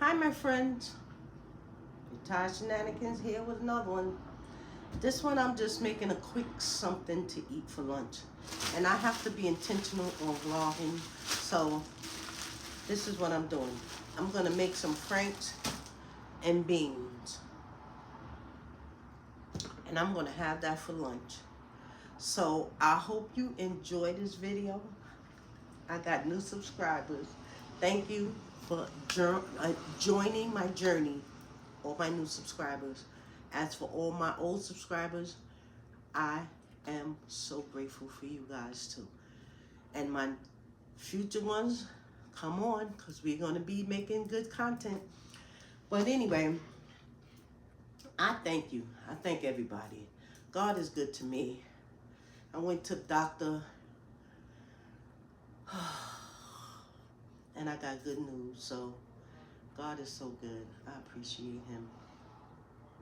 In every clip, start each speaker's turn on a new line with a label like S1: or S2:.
S1: Hi, my friends. Guitar Shenanigans here with another one. This one I'm just making a quick something to eat for lunch. And I have to be intentional on vlogging. So this is what I'm doing. I'm going to make some franks and beans. And I'm going to have that for lunch. So I hope you enjoy this video. I got new subscribers. Thank you for joining my journey, all my new subscribers. As for all my old subscribers, I am so grateful for you guys too. And my future ones, come on, because we're going to be making good content. But anyway, I thank you. I thank everybody. God is good to me. I went to the doctor and I got good news. So God is so good. I appreciate him.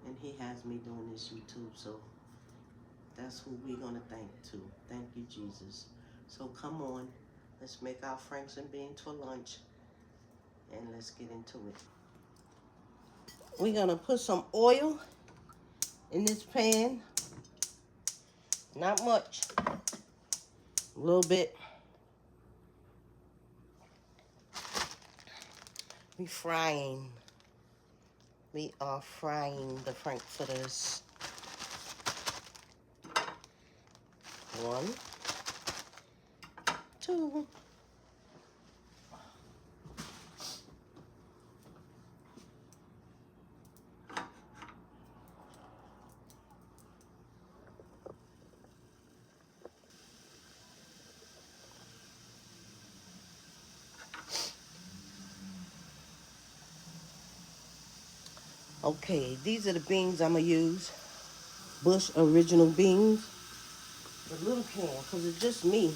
S1: And he has me doing this YouTube. So that's who we're going to thank too. Thank you, Jesus. So come on. Let's make our franks and beans for lunch. And let's get into it. We're going to put some oil in this pan. Not much. A little bit. We are frying the frankfurters. 1, 2. Okay, these are the beans I'm going to use. Bush original beans. The little can, because it's just me.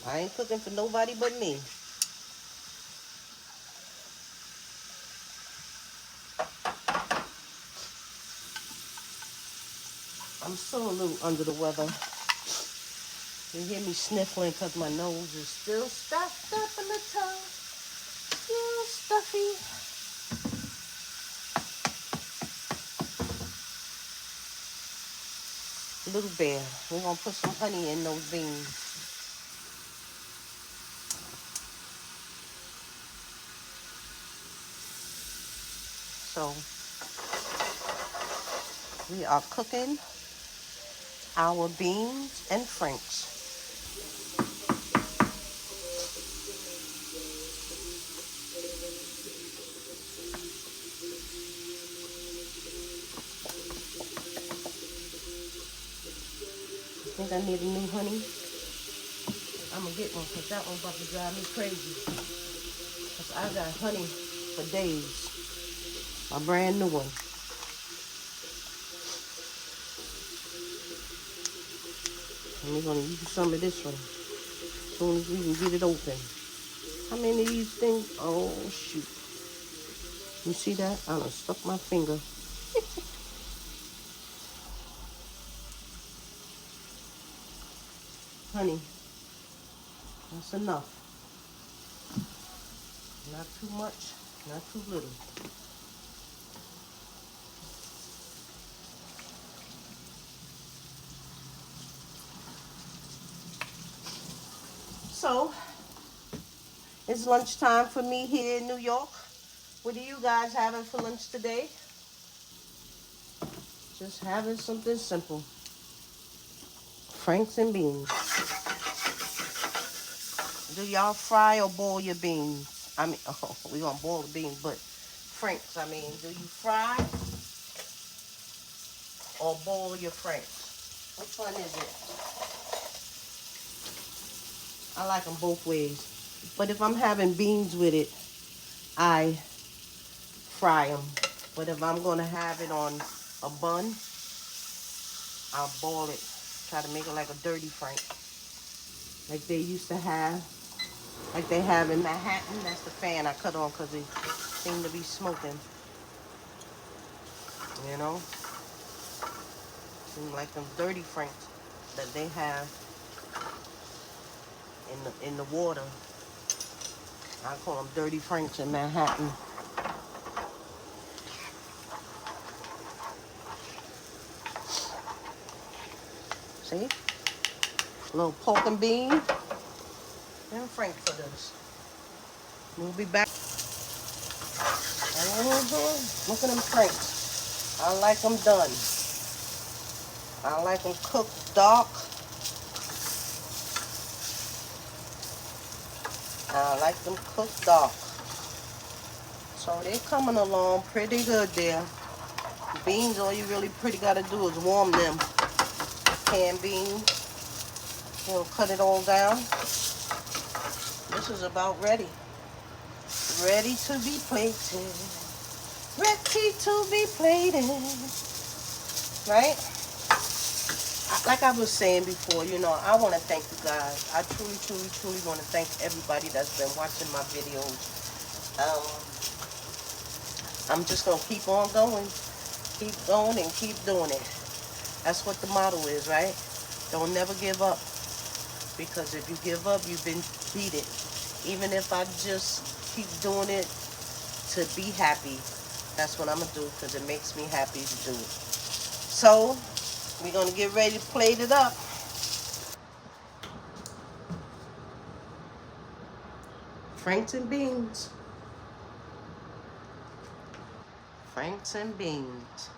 S1: I ain't cooking for nobody but me. I'm still a little under the weather. You hear me sniffling because my nose is still stuffed up a little. Still stuffy. Little bear. We're going to put some honey in those beans. So, we are cooking our beans and franks. Think I need a new honey? I'm going to get one because that one's about to drive me crazy. Because I got honey for days. My brand new one. And we're going to use some of this one as soon as we can get it open. How many of these things? Oh, shoot. You see that? I done stuck my finger. Honey, that's enough. Not too much, not too little. So, it's lunchtime for me here in New York. What are you guys having for lunch today? Just having something simple. Franks and beans. Do y'all fry or boil your beans? I mean, oh, we're going to boil the beans, but franks, I mean, do you fry or boil your franks? Which one is it? I like them both ways. But if I'm having beans with it, I fry them. But if I'm going to have it on a bun, I'll boil it. Try to make it like a dirty frank. Like they used to have. Like they have in Manhattan. That's the fan I cut on because it seemed to be smoking. You know? Seem like them dirty franks that they have in the water. I call them dirty franks in Manhattan. See? A little pork and bean. And Frank for this. We'll be back. Look at them Franks. I like them done. I like them cooked dark. I like them cooked dark. So they're coming along pretty good there. Beans, all you really pretty got to do is warm them. Canned beans. We'll cut it all down. This is about ready. Ready to be plated. Ready to be plated. Right? Like I was saying before, you know, I want to thank you guys. I truly, truly, truly want to thank everybody that's been watching my videos. I'm just going to keep on going. Keep going and keep doing it. That's what the motto is, right? Don't never give up. Because if you give up, you've been defeated. Even if I just keep doing it to be happy, that's what I'm going to do because it makes me happy to do it. So, we're going to get ready to plate it up. Franks and beans. Franks and beans.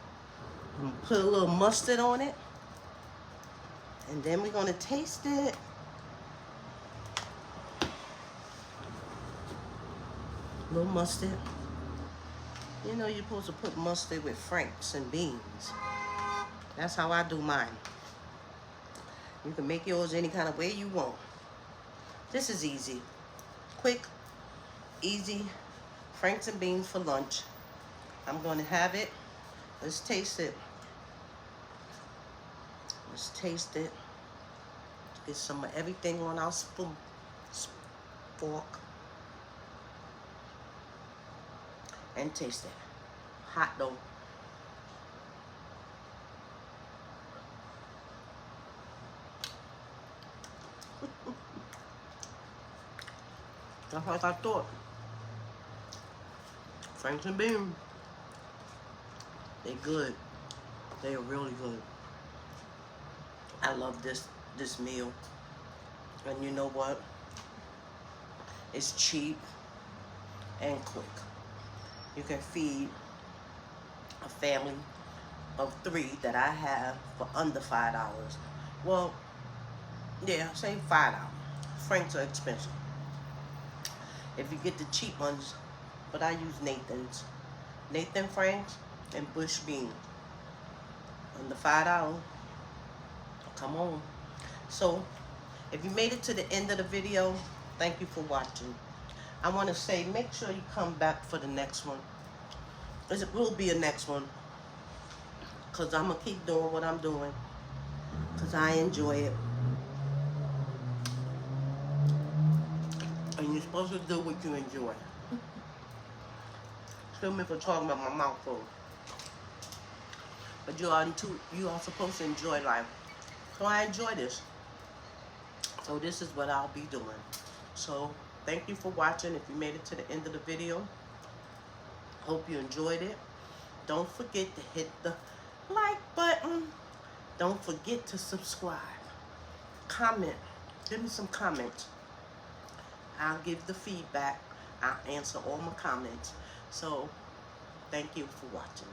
S1: I'm going to put a little mustard on it. And then we're going to taste it. A little mustard. You know you're supposed to put mustard with Franks and beans. That's how I do mine. You can make yours any kind of way you want. This is easy. Quick, easy. Franks and beans for lunch. I'm going to have it. Let's taste it. Let's taste it. Get some of everything on our spoon. Fork. And taste it. Hot though. Just like I thought. Franks and beans. They're good. They are really good. I love this meal. And you know what? It's cheap and quick. You can feed a family of 3 that I have for under $5. Well, yeah, say $5. Franks are expensive. If you get the cheap ones, but I use Nathan's. Nathan Franks and Bush Bean. Under $5. Come on. So, if you made it to the end of the video, thank you for watching. I want to say, make sure you come back for the next one. It will be a next one. Because I'm going to keep doing what I'm doing. Because I enjoy it. And you're supposed to do what you enjoy. Excuse me for talking about my mouth full. But you are supposed to enjoy life. So I enjoy this. So this is what I'll be doing. So thank you for watching. If you made it to the end of the video, hope you enjoyed it. Don't forget to hit the like button. Don't forget to subscribe. Comment. Give me some comments. I'll give the feedback. I'll answer all my comments. So thank you for watching.